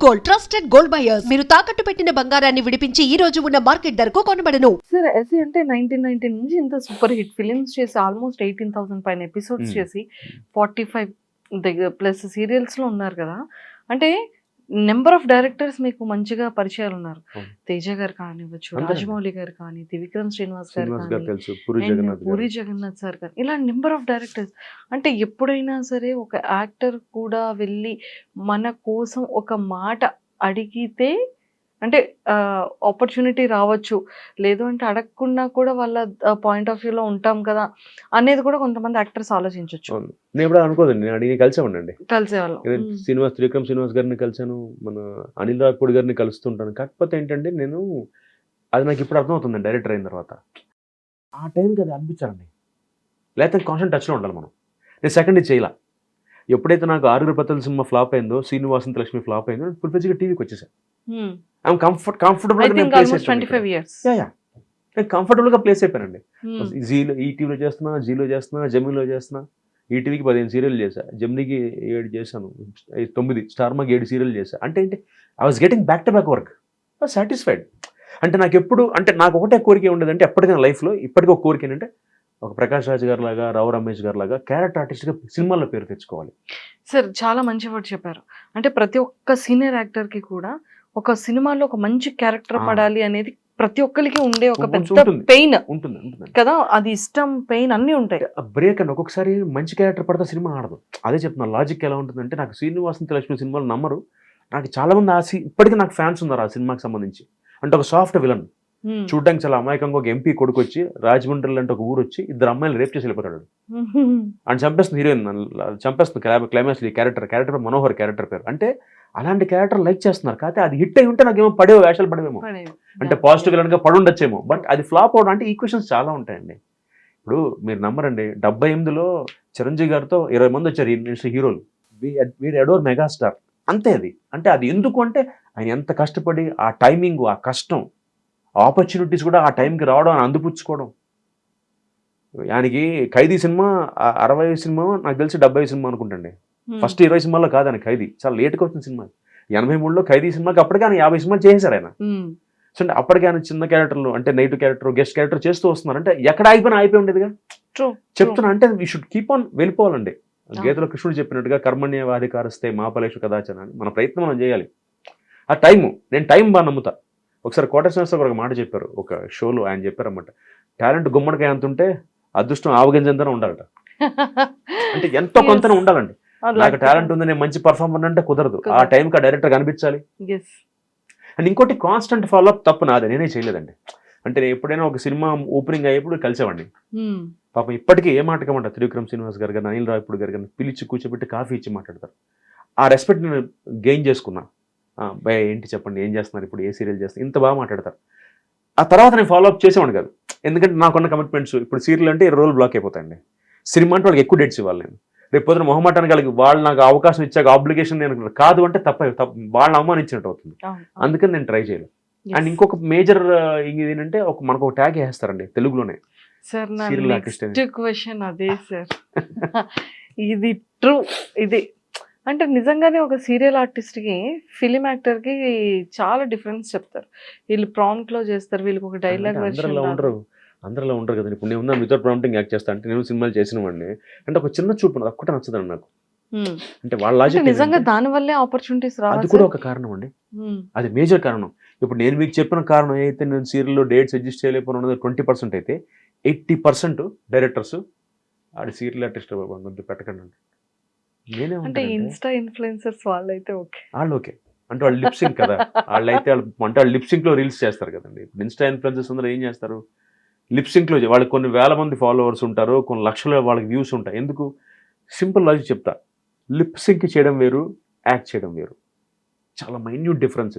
Gold, trusted gold buyers. మీరు తాకట్టు పెట్టిన బంగారాన్ని విడిపించి ఈ రోజు ఉన్న మార్కెట్ ధరకు కొనబడను. సార్ ఎస్సీ అంటే 1990 నుంచి ఇంత సూపర్ హిట్ ఫిలిమ్స్ చేసి ఆల్మోస్ట్ 18,000 పైన ఎపిసోడ్స్ చేసి 45 దగ్గర ప్లస్ సీరియల్స్ లో ఉన్నారు కదా. అంటే నెంబర్ ఆఫ్ డైరెక్టర్స్ మీకు మంచిగా పరిచయాలు ఉన్నారు. తేజ గారు కానివ్వచ్చు, రాజమౌళి గారు కానీ, త్రివిక్రమ్ శ్రీనివాస్ గారు కానీ, పూరి జగన్నాథ్ సార్ కానీ, ఇలా నెంబర్ ఆఫ్ డైరెక్టర్స్. అంటే ఎప్పుడైనా సరే ఒక యాక్టర్ కూడా వెళ్ళి మన కోసం ఒక మాట అడిగితే అంటే ఆపర్చునిటీ రావచ్చు, లేదు అంటే అడగకుండా కూడా వాళ్ళ పాయింట్ ఆఫ్ వ్యూలో ఉంటాం కదా అనేది కూడా కొంతమంది యాక్టర్స్ ఆలోచించవచ్చు. నేను ఎప్పుడు అనుకోదండి, నేను అడిగి కలిసామండి, కలిసేవాళ్ళం. త్రివిక్రమ్ శ్రీనివాస్ గారిని కలిసాను, మన అనిల్ రావిపూడి గారిని కలుస్తుంటాను. కాకపోతే ఏంటంటే నేను అది నాకు ఇప్పుడు అర్థమవుతుంది డైరెక్టర్ అయిన తర్వాత. ఆ టైంకి అది అనిపించాలండి, లేకపోతే కాన్స్టెంట్ టచ్లో ఉండాలి మనం. నేను సెకండ్ ఇది చేయాల. ఎప్పుడైతే నాకు ఆరుగురు పత్రుల సినిమా ఫ్లాప్ అయిందో, శ్రీనివాసంత లక్ష్మి ఫ్లాప్ అయిందో, ఫుల్ ఫ్లెడ్జ్గా టీవీకి వచ్చేసాను. ఐఎమ్ కంఫర్టబుల్గా ప్లేస్ అయిపోయానండి. జీలో, ఈటీవీలో చేస్తున్నా, జీలో చేస్తున్నా, జెమినీలో చేస్తున్నా. ఈటీవీకి 15 సీరియల్ చేశా, జెమినీకి 7 చేశాను, 9, స్టార్ మాకి 7 సీరియల్ చేశా. అంటే ఏంటి, I was getting back to back work, satisfied. అంటే నాకు ఎప్పుడు అంటే నాకు ఒకటే కోరిక ఉండదు, అంటే ఎప్పటికైనా లైఫ్లో ఇప్పటికీ ఒక కోరిక ఏంటంటే ఒక ప్రకాష్ రాజ్ గారు లాగా, రావు రమేష్ గారు లాగా క్యారెక్టర్ ఆర్టిస్ట్గా సినిమాల్లో పేరు తెచ్చుకోవాలి. సార్ చాలా మంచి వర్డ్ చెప్పారు. అంటే ప్రతి ఒక్క సీనియర్ యాక్టర్కి కూడా ఒక సినిమాలో ఒక మంచి క్యారెక్టర్ పడాలి అనేది ప్రతి ఒక్కరికి ఉండే ఒక పెద్ద పెయిన్ ఉంటుంది కదా. అది ఇష్టం, పెయిన్ అన్నీ ఉంటాయి. బ్రేక్ అండి, ఒక్కొక్కసారి మంచి క్యారెక్టర్ పడితే సినిమా ఆడదు. అదే చెప్తున్నా, లాజిక్ ఎలా ఉంటుందంటే, నాకు శ్రీనివాసంత లక్ష్మి సినిమాలు నమ్మరు. నాకు చాలా మంది ఇప్పటికీ నాకు ఫ్యాన్స్ ఉన్నారు ఆ సినిమాకి సంబంధించి. అంటే ఒక సాఫ్ట్ విలన్, చూడ్డానికి చాలా అమాయకంగా ఒక ఎంపీ కొడుకు వచ్చి రాజమండ్రి అంటే ఒక ఊరు వచ్చి 2 అమ్మాయిలు రేప్ చేసి వెళ్ళిపోతాడు. అని చంపేస్తుంది హీరోయిన్, చంపేస్తుంది క్లైమాక్స్. క్యారెక్టర్ మనోహర్ క్యారెక్టర్ పేరు. అంటే అలాంటి క్యారెక్టర్ లైక్ చేస్తున్నారు. కాకపోతే అది హిట్ అయి ఉంటే నాకేమో వేషాలు పడవేమో, అంటే పాజిటివ్ విలన్ గా పడుండొచ్చేమో. బట్ అది ఫ్లాప్ అవడం అంటే ఈక్వేషన్స్ చాలా ఉంటాయండి. ఇప్పుడు మీరు నమ్మరండి, 78లో చిరంజీవి గారితో 20 మంది వచ్చారు హీరోలు. వీరు ఎడోర్ మెగాస్టార్ అంతే. అది అంటే అది ఎందుకు అంటే ఆయన ఎంత కష్టపడి ఆ టైమింగ్, ఆ కష్టం, ఆపర్చునిటీస్ కూడా ఆ టైంకి రావడం, అని అందిపుచ్చుకోవడం. ఆయనకి ఖైదీ సినిమా 60 సినిమా, నాకు తెలిసి 70 సినిమా అనుకుంటండి. ఫస్ట్ 20 సినిమాలో కాదు ఆయన ఖైదీ, చాలా లేట్గా వచ్చిన సినిమా. 83లో ఖైదీ సినిమాకి అప్పటికే ఆయన 50 సినిమాలు చేశారు ఆయన. సో అంటే అప్పటికే ఆయన చిన్న క్యారెక్టర్లు, అంటే నైట్ క్యారెక్టర్, గెస్ట్ క్యారెక్టర్ చేస్తూ వస్తున్నారు. అంటే ఎక్కడ అయిపోయి ఉండేదిగా చెప్తున్నా. అంటే వీ షుడ్ కీప్ ఆన్ వెళ్ళిపోవాలండి. గీతలో కృష్ణుడు చెప్పినట్టుగా కర్మణ్యవాధికారస్తే మా ఫలేషు కదాచన అని మన ప్రయత్నం మనం చేయాలి. ఆ టైము, నేను టైం బాగా నమ్ముతా. ఒకసారి కోట శ్రీనివాసరావు ఒక మాట చెప్పారు ఒక షోలో. ఆయన చెప్పారన్నమాట, టాలెంట్ గుమ్మడికాయ అంత ఉంటే అదృష్టం ఆవగింజంతనే ఉండాలట. అంటే ఎంతో కొంత ఉండాలండి. నాకు టాలెంట్ ఉంది, నేను మంచి పర్ఫార్మర్ అంటే కుదరదు. ఆ టైంకి ఆ డైరెక్టర్ కనిపించాలి. అండ్ ఇంకోటి, కాన్స్టెంట్ ఫాలో అప్ తప్పు నాదే, నేనే చేయలేదండి. అంటే నేను ఎప్పుడైనా ఒక సినిమా ఓపెనింగ్ అయ్యేప్పుడు కలిసేవాడిని. పాపం ఇప్పటికీ ఏ మాటకమంట త్రివిక్రమ్ శ్రీనివాస్ గారు కానీ, అనిల్ రావిపూడి గారు కానీ పిలిచి కూర్చోబెట్టి కాఫీ ఇచ్చి మాట్లాడతారు. ఆ రెస్పెక్ట్ నేను గెయిన్ చేసుకున్నా. భయ ఏంటి చెప్పండి, ఏం చేస్తున్నారు ఇప్పుడు, ఏ సీరియల్ చేస్తున్నారు, ఇంత బాగా మాట్లాడతారు. ఆ తర్వాత నేను ఫాలో అప్ చేసేవాడిని కాదు, ఎందుకంటే నాకున్న కమిట్మెంట్స్. ఇప్పుడు సీరియల్ అంటే 20 రోజులు బ్లాక్ అయిపోతాయండి. సినిమా అంటే వాళ్ళకి ఎక్కువ డేట్స్ ఇవ్వాలి. నేను రేపు పొద్దున మొహమాటానికి కలిగి వాళ్ళు నాకు అవకాశం ఇచ్చాక ఆబ్లిగేషన్ నేను కాదు అంటే తప్ప వాళ్ళని అవమానించినట్టు అవుతుంది. అందుకని నేను ట్రై చేయలేదు. అండ్ ఇంకొక మేజర్ ఏంటంటే మనకు ఒక ట్యాగ్ వేస్తారండి తెలుగులోనే, సీరియల్ ఆర్టిస్ట్. క్వశ్చన్ అదే సార్, ఇది ట్రూ. ఇది అంటే నిజంగానే ఒక సీరియల్ ఆర్టిస్ట్కి, ఫిలిం యాక్టర్కి చాలా డిఫరెన్స్ చెప్తారు. వీళ్ళు ప్రాంప్ట్లో చేస్తారు, వీళ్ళకి ఒక డైలాగ్ అందరిలో ఉండరు కదండి. ఇప్పుడు నేను ఉన్నాను వితౌట్ ప్రాంప్టింగ్ యాక్ట్ చేస్తాను అంటే, నేను సినిమాలు చేసిన వాడిని అంటే ఒక చిన్న చూపు అది ఒక్కటే నచ్చదండి నాకు. అంటే వాళ్ళ లాజిక్ నిజంగా దాని వల్లే ఆపర్చునిటీస్ రావాలి, అది కూడా ఒక కారణం అండి. అది మేజర్ కారణం. ఇప్పుడు నేను మీకు చెప్పిన కారణం అయితే, నేను సీరియల్లో డేట్స్ అడ్జస్ట్ చేయలేకపోయినా 20% అయితే 80% డైరెక్టర్స్ ఆడి సీరియల్ ఆర్టిస్ట్ పెట్టకండి అంటే. అంటే ఇన్స్టా ఇన్ఫ్లుయెన్సర్స్ వాళ్ళైతే ఓకే, వాళ్ళు ఓకే అంటే వాళ్ళు లిప్సింక్ కదా. వాళ్ళైతే వాళ్ళు లిప్సింక్లో రీల్స్ చేస్తారు కదండి. ఇప్పుడు ఇన్స్టా ఇన్ఫ్లుయెన్సర్స్ అందరూ ఏం చేస్తారు, లిప్సింక్లో వాళ్ళకి కొన్ని వేల మంది ఫాలోవర్స్ ఉంటారు, కొన్ని లక్షల వాళ్ళకి వ్యూస్ ఉంటాయి. ఎందుకు? సింపుల్ లాజిక్ చెప్తా, లిప్సింక్ చేయడం వేరు, యాక్ట్ చేయడం వేరు, చాలా మైన్యూట్ డిఫరెన్స్.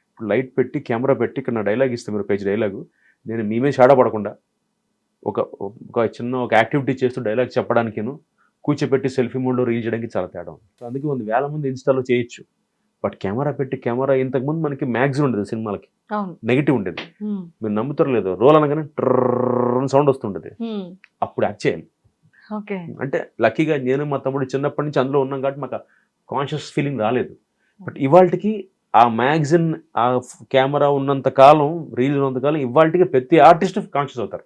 ఇప్పుడు లైట్ పెట్టి కెమెరా పెట్టి ఇక్కడ నా డైలాగ్ ఇస్తే మీరు పేజ్ డైలాగు, నేను మేమే షాడపడకుండా ఒక చిన్న ఒక యాక్టివిటీ చేస్తూ డైలాగ్ చెప్పడానికిను కూర్చోపెట్టి సెల్ఫీ మోడ్లో రీల్ చేయడానికి చాలా తేడా ఉంది. అందుకే 1,000 మంది ఇన్స్టాలో చేయొచ్చు. బట్ కెమెరా పెట్టి ఇంతకుముందు మనకి మ్యాగ్జిన్ ఉండేది, సినిమాలకి నెగిటివ్ ఉండేది. మీరు నమ్ముతారు లేదో, రోల్ అనగానే ట్రర్ సౌండ్ వస్తుండేది, అప్పుడు యాక్ట్ చేయాలి. అంటే లక్కీగా నేను మా తమ్ముడు చిన్నప్పటి నుంచి అందులో ఉన్నాం కాబట్టి మాకు కాన్షియస్ ఫీలింగ్ రాలేదు. బట్ ఇవాళకి ఆ మ్యాగజిన్ ఆ కెమెరా ఉన్నంత కాలం రీల్ ఉన్నంత కాలం ఇవాళకి ప్రతి ఆర్టిస్ట్ కాన్షియస్ అవుతారు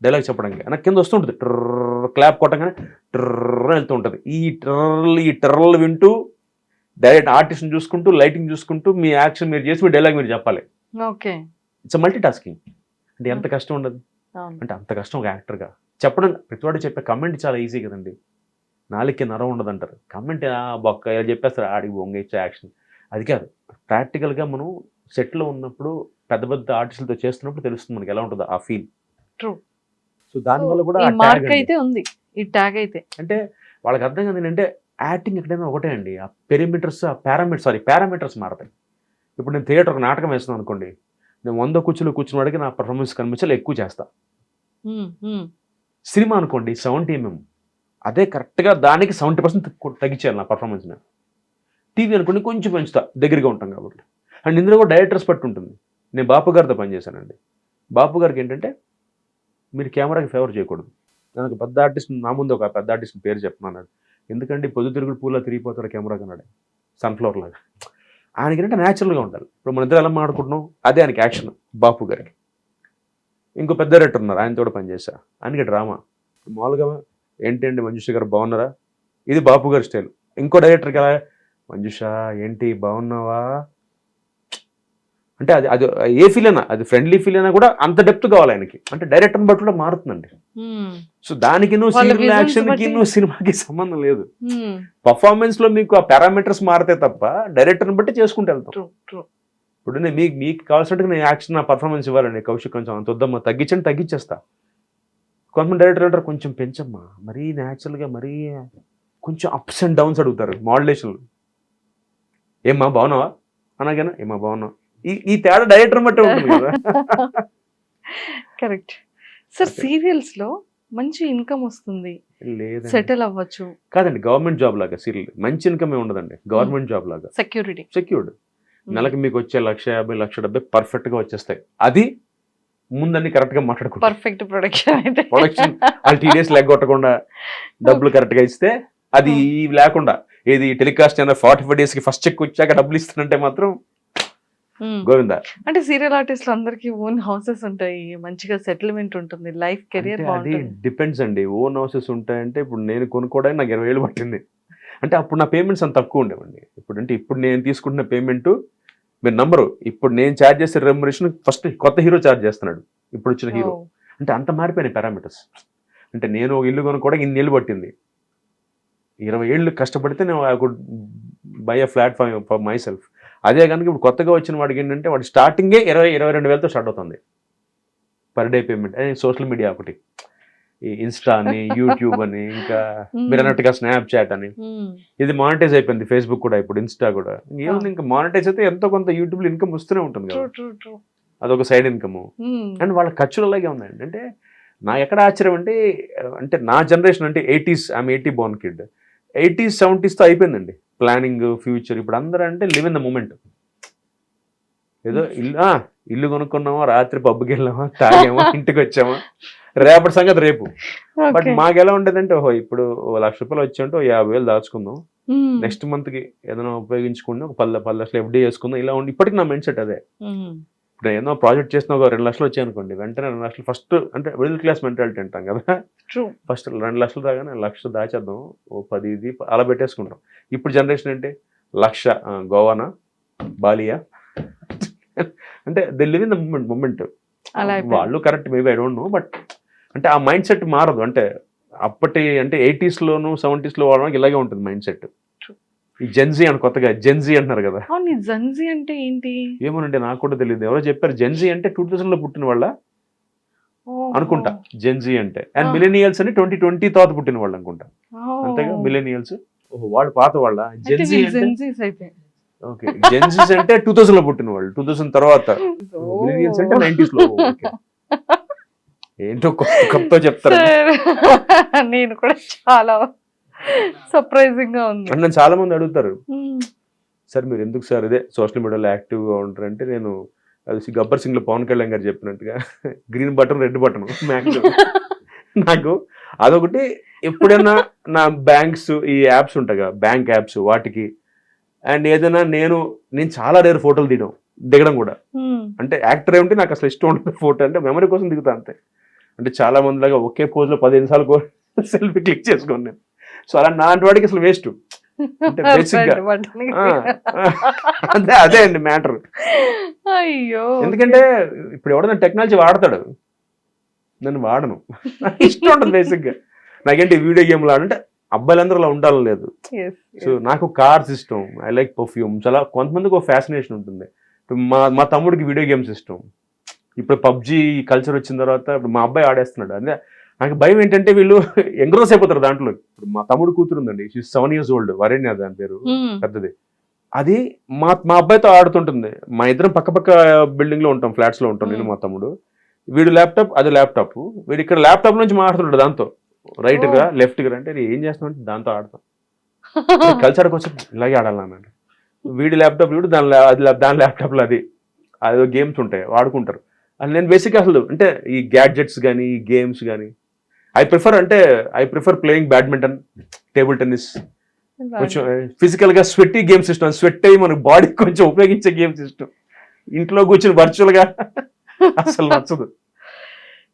డైలాగ్ చెప్పడానికి. నాకు కింద వస్తుంటుంది క్లాప్ కొట్టగానే ట్రర్ వెళ్తూ ఉంటుంది. ఈ టర్రలు వింటూ డైరెక్ట్ ఆర్టిస్ట్ని చూసుకుంటూ లైటింగ్ చూసుకుంటూ మీ యాక్షన్ మీరు చేసి మీ డైలాగ్ మీరు చెప్పాలి. ఓకే. It's multi tasking. అంటే ఎంత కష్టం ఉండదు అంటే అంత కష్టం ఒక యాక్టర్గా చెప్పడం. ప్రతివాడు చెప్పే కమెంట్ చాలా ఈజీ కదండి. నాలుగుకి నరం ఉండదు అంటారు. కమెంట్ బొక్క ఇలా చెప్పేస్తారు ఆడికి బొంగ యాక్షన్. అది కాదు, ప్రాక్టికల్గా మనం సెట్లో ఉన్నప్పుడు పెద్ద పెద్ద ఆర్టిస్టులతో చేస్తున్నప్పుడు తెలుస్తుంది మనకి ఎలా ఉంటుందో ఆ ఫీల్. ట్రూ. సో దానివల్ల కూడా ఈ మార్క్ అయితే ఉంది, ఈ ట్యాగ్ అయితే. అంటే వాళ్ళకి అర్థం కాదు ఏంటంటే యాక్టింగ్ ఎక్కడైనా ఒకటే అండి, ఆ పారామీటర్స్ మారతాయి. ఇప్పుడు నేను థియేటర్ ఒక నాటకం వేస్తున్నాను అనుకోండి, నేను 100 కూర్చుని వాడికి నా పర్ఫార్మెన్స్ కనిపించాలి, ఎక్కువ చేస్తా. సినిమా అనుకోండి 70 mm, అదే కరెక్ట్గా దానికి 70% తగ్గించాలి నా పర్ఫార్మెన్స్ని. టీవీ అనుకోండి కొంచెం పెంచుతా, దగ్గరగా ఉంటాం కాబట్టి. అండ్ ఇందులో కూడా డైరెక్టర్స్ పట్టి ఉంటుంది. నేను బాపు గారితో పనిచేశానండి. బాపు గారికి ఏంటంటే మీరు కెమెరాకి ఫేవర్ చేయకూడదు. నాకు పెద్ద ఆర్టిస్ట్ నా ముందు ఒక పెద్ద ఆర్టిస్ట్ పేరు చెప్పమన్నాడు. ఎందుకంటే పొద్దుతిరుగుడు పూలా తిరిగిపోతారు కెమెరా కన్నాడు, సన్ఫ్లవర్ లాగా. ఆయనకి ఏంటంటే న్యాచురల్గా ఉండాలి. ఇప్పుడు మన ఇద్దరు ఎలా మాట్లాడుకుంటున్నాం అదే ఆయనకి యాక్షన్. బాపు గారికి ఇంకో పెద్ద డైరెక్టర్ ఉన్నారు, ఆయనతో కూడా పనిచేశా. ఆయనకి డ్రామా. మామూలుగా ఏంటండి మంజుష గారు బాగున్నారా, ఇది బాపు గారి స్టైల్. ఇంకో డైరెక్టర్కి ఎలా మంజుష ఏంటి బాగున్నావా అంటే అది అది ఏ ఫీల్ అయినా, అది ఫ్రెండ్లీ ఫీల్ అయినా కూడా అంత డెప్త్ కావాలి ఆయనకి. అంటే డైరెక్టర్ని బట్టి కూడా మారుతుందండి. సో దానికి నువ్వు సీరియల్ యాక్షన్కి నువ్వు సినిమాకి సంబంధం లేదు. పర్ఫార్మెన్స్ లో మీకు ఆ పారామీటర్స్ మారితే తప్ప డైరెక్టర్ని బట్టి చేసుకుంటూ వెళ్తాం. ఇప్పుడు నేను మీకు కావాల్సినట్టు నేను యాక్షన్ నా పర్ఫార్మెన్స్ ఇవ్వాలండి, కౌశిక్ కొంచెం అంత వద్దమ్మా తగ్గించేస్తా. కొంతమంది డైరెక్టర్ అంటారు కొంచెం పెంచమ్మా, మరీ న్యాచురల్గా మరీ కొంచెం అప్స్ అండ్ డౌన్స్ అడుగుతారు మాడ్యులేషన్లు. ఏమ్మా బాగున్నావా అనగానే ఏమ్మా బాగున్నావా, ఈ తేడా డైరెక్టర్ బట్టి ఉంటుంది కదా. Correct sir. సీరియల్స్ లో మంచి ఇన్కమ్ వస్తుంది, సెటిల్ అవ్వచ్చు. కాదండి, గవర్నమెంట్ జాబ్ లాగా సీరియల్ మంచి ఇన్కమ్ ఉండదండి. గవర్నమెంట్ జాబ్ లాగా సెక్యూర్డ్. నెలకి మీకు వచ్చే 1,50,000 1,70,000 పర్ఫెక్ట్ గా వచ్చేస్తాయి. అది ముందన్ని కరెక్ట్ గా మాట్లాడుకుంటాం. పర్ఫెక్ట్ ప్రొడక్షన్ వాళ్ళు TDS కొట్టకుండా డబ్బులు కరెక్ట్ గా ఇస్తే, అది లేకుండా ఏది టెలికాస్ట్ అయినా 45 days కి ఫస్ట్ చెక్ వచ్చాక డబ్బులు ఇస్తానంటే మాత్రం గోవిందా. అంటే సీరియల్ ఆర్టిస్ట్ అందరికి ఓన్ హౌసెస్ ఉంటాయి, మంచిగా సెటిల్మెంట్ ఉంటుంది, లైఫ్ కెరియర్ బాగుంటుంది. డిపెండ్స్ అండి. ఓన్ హౌసెస్ ఉంటాయంటే ఇప్పుడు నేను కొనుక్కోవడానికి నాకు 20,000 పట్టింది. అంటే అప్పుడు నా పేమెంట్స్ అంత తక్కువ ఉండేవండి. ఇప్పుడు నేను తీసుకుంటున్న పేమెంట్ మీరు నంబరు, ఇప్పుడు నేను ఛార్జ్ చేసే రెమ్యునరేషన్ ఫస్ట్ కొత్త హీరో ఛార్జ్ చేస్తున్నాడు, ఇప్పుడు వచ్చిన హీరో. అంటే అంత మారిపోయినాయి పారామీటర్స్. అంటే నేను ఒక ఇల్లు కొనుక్కోవడానికి 2 ఏళ్ళు పట్టింది. 20 ఏళ్ళు కష్టపడితే నేను I could buy a flat for my self. అదే కనుక ఇప్పుడు కొత్తగా వచ్చిన వాడికి ఏంటంటే వాడు స్టార్టింగే 22,000 స్టార్ట్ అవుతుంది పర్ డే పేమెంట్. అది సోషల్ మీడియా ఒకటి, ఈ ఇన్స్టా అని యూట్యూబ్ అని ఇంకా మీరు అన్నట్టుగా స్నాప్చాట్ అని, ఇది మానిటైజ్ అయిపోయింది. ఫేస్బుక్ కూడా, ఇప్పుడు ఇన్స్టా కూడా. ఏముంది ఇంకా మానిటైజ్ అయితే ఎంతో కొంత యూట్యూబ్లో ఇన్కమ్ వస్తూనే ఉంటుంది కదా, అదొక సైడ్ ఇన్కమ్. అండ్ వాళ్ళ ఖర్చులు అలాగే ఉన్నాయండి. అంటే నాకు ఎక్కడ ఆశ్చర్యం అంటే నా జనరేషన్ అంటే 80s, I'm 80 born kid. 80s 70s తో అయిపోయిందండి ప్లానింగ్ ఫ్యూచర్. ఇప్పుడు అందరూ అంటే లివ్ ఇన్ ద మూమెంట్. ఏదో ఇల్లు కొనుక్కున్నామా, రాత్రి పబ్కి వెళ్ళామా, తాగామా, ఇంటికి వచ్చామా, రేపటి సంగతి రేపు. బట్ మాకు ఎలా ఉండేదంటే ఓహో ఇప్పుడు ₹1,00,000 వచ్చాయంటే 50,000 దాచుకుందాం, నెక్స్ట్ మంత్ కి ఏదైనా ఉపయోగించుకుందాం, ఒక 10 లక్షలు FD చేసుకుందాం, ఇలా ఉండి. ఇప్పటికి నా మైండ్ సెట్ అదే. ఇప్పుడు ఏదో ప్రాజెక్ట్ చేసిన ఒక 2 లక్షలు వచ్చాయి అనుకోండి, వెంటనే 2 లక్షలు ఫస్ట్ అంటే మిడిల్ క్లాస్ మెంటాలిటీ అంటాం కదా, ఫస్ట్ 2 లక్షలు రాగానే 1,00,000 దాచేద్దాం, ఓ 10 ఇది అలా పెట్టేసుకుంటాం. ఇప్పుడు జనరేషన్ అంటే 1,00,000 గోవానా, బాలియా, అంటే they live in the moment. వాళ్ళు correct maybe, I don't know. But అంటే ఆ మైండ్ సెట్ మారదు. అంటే అప్పటి అంటే 80s లోను 70s లో వాళ్ళకి ఇలాగే ఉంటుంది మైండ్ సెట్. ఈ జెన్జీ అని కొత్తగా జెన్జీ అంటున్నారు కదా. జెన్జీ అంటే ఏంటి ఏమోనండి, నాకు కూడా తెలియదు. ఎవరో చెప్పారు జెన్జీ అంటే 2000 లో పుట్టిన వాళ్ళ అనుకుంటా జెన్జీ అంటే. అండ్ మిలేనియల్స్ అని 2020 తర్వాత పుట్టిన వాళ్ళు అనుకుంటా, అంతేగా మిలేనియల్స్. ఓహో వాళ్ళు పాత వాళ్ళ. జెన్జీ అంటే ఓకే, జెన్జీస్ అంటే 2000 లో పుట్టిన వాళ్ళు, 2000 తర్వాత. మిలేనియల్స్ అంటే 90s లో. ఏంటో కొత్త చెప్తారు. నేను కూడా చాలా సర్ప్రైజింగ్ గా ఉంది. నన్ను చాలా మంది అడుగుతారు, సార్ మీరు ఎందుకు సార్ ఇదే సోషల్ మీడియాలో యాక్టివ్ గా ఉంటారంటే, నేను అది గబ్బర్ సింగ్ లో పవన్ కళ్యాణ్ గారు చెప్పినట్టుగా green button red button maximum. నాకు అదొకటి. ఎప్పుడైనా నా బ్యాంక్స్ ఈ యాప్స్ ఉంటాయి కదా, బ్యాంక్ యాప్స్, వాటికి అండ్ ఏదైనా నేను చాలా రేరు ఫోటోలు దిగడం కూడా. అంటే యాక్టర్ ఏమిటి నాకు అసలు ఇష్టం ఉంటుంది ఫోటో, అంటే మెమరీ కోసం దిగుతా అంతే. అంటే చాలా మంది లాగా ఒకే పోజ్లో 15 సార్లు సెల్ఫీ క్లిక్ చేసుకోండి నేను. సో అలా నాటి వాడికి అసలు వేస్ట్. అంటే బేసిక్గా అదే అండి మ్యాటర్. అయ్యో, ఎందుకంటే ఇప్పుడు ఎవడన్నా టెక్నాలజీ వాడతాడు, నన్ను వాడను. ఇష్టం ఉంటుంది బేసిక్గా. నాకేంటి వీడియో గేమ్లు ఆడంటే అబ్బాయిలందరూ అలా ఉండాలని లేదు. సో నాకు కార్స్ ఇష్టం, ఐ లైక్ పర్ఫ్యూమ్స్. అలా కొంతమందికి ఒక ఫ్యాసినేషన్ ఉంటుంది. ఇప్పుడు మా తమ్ముడికి వీడియో గేమ్స్ ఇష్టం. ఇప్పుడు పబ్జి కల్చర్ వచ్చిన తర్వాత ఇప్పుడు మా అబ్బాయి ఆడేస్తున్నాడు. అదే నాకు భయం ఏంటంటే వీళ్ళు ఎంగ్రోస్ అయిపోతారు దాంట్లో. ఇప్పుడు మా తమ్ముడు కూతురు ఉందండి, 7 years old, వరేణ్య దాని పేరు, పెద్దది. అది మా అబ్బాయితో ఆడుతుంటుంది. మా ఇద్దరం పక్క బిల్డింగ్ లో ఉంటాం, ఫ్లాట్స్ లో ఉంటాం, నేను మా తమ్ముడు. వీడు ల్యాప్టాప్, అది ల్యాప్టాప్. వీడు ఇక్కడ ల్యాప్టాప్ నుంచి మాట్లాడుతున్నాడు దాంతో, రైట్ గా లెఫ్ట్ గా. అంటే ఏం చేస్తామంటే దాంతో ఆడతాం. కల్చర్కి వచ్చి ఇలాగే ఆడాలన్నాడు. వీడి ల్యాప్టాప్ వీడు దాని ల్యాప్టాప్ లో అది గేమ్స్ ఉంటాయి, వాడుకుంటారు. అది నేను బేసిక్గా అసలు అంటే ఈ గ్యాడ్జెట్స్ కానీ ఈ గేమ్స్ కానీ I prefer playing badminton, table tennis. కొంచెం ఫిజికల్ గా స్వెట్టి గేమ్స్ ఇష్టం. స్వెట్ అయ్యి మనకు బాడీ కొంచెం ఉపయోగించే గేమ్స్ ఇష్టం. ఇంట్లో కూర్చొని వర్చువల్ గా అసలు నచ్చదు.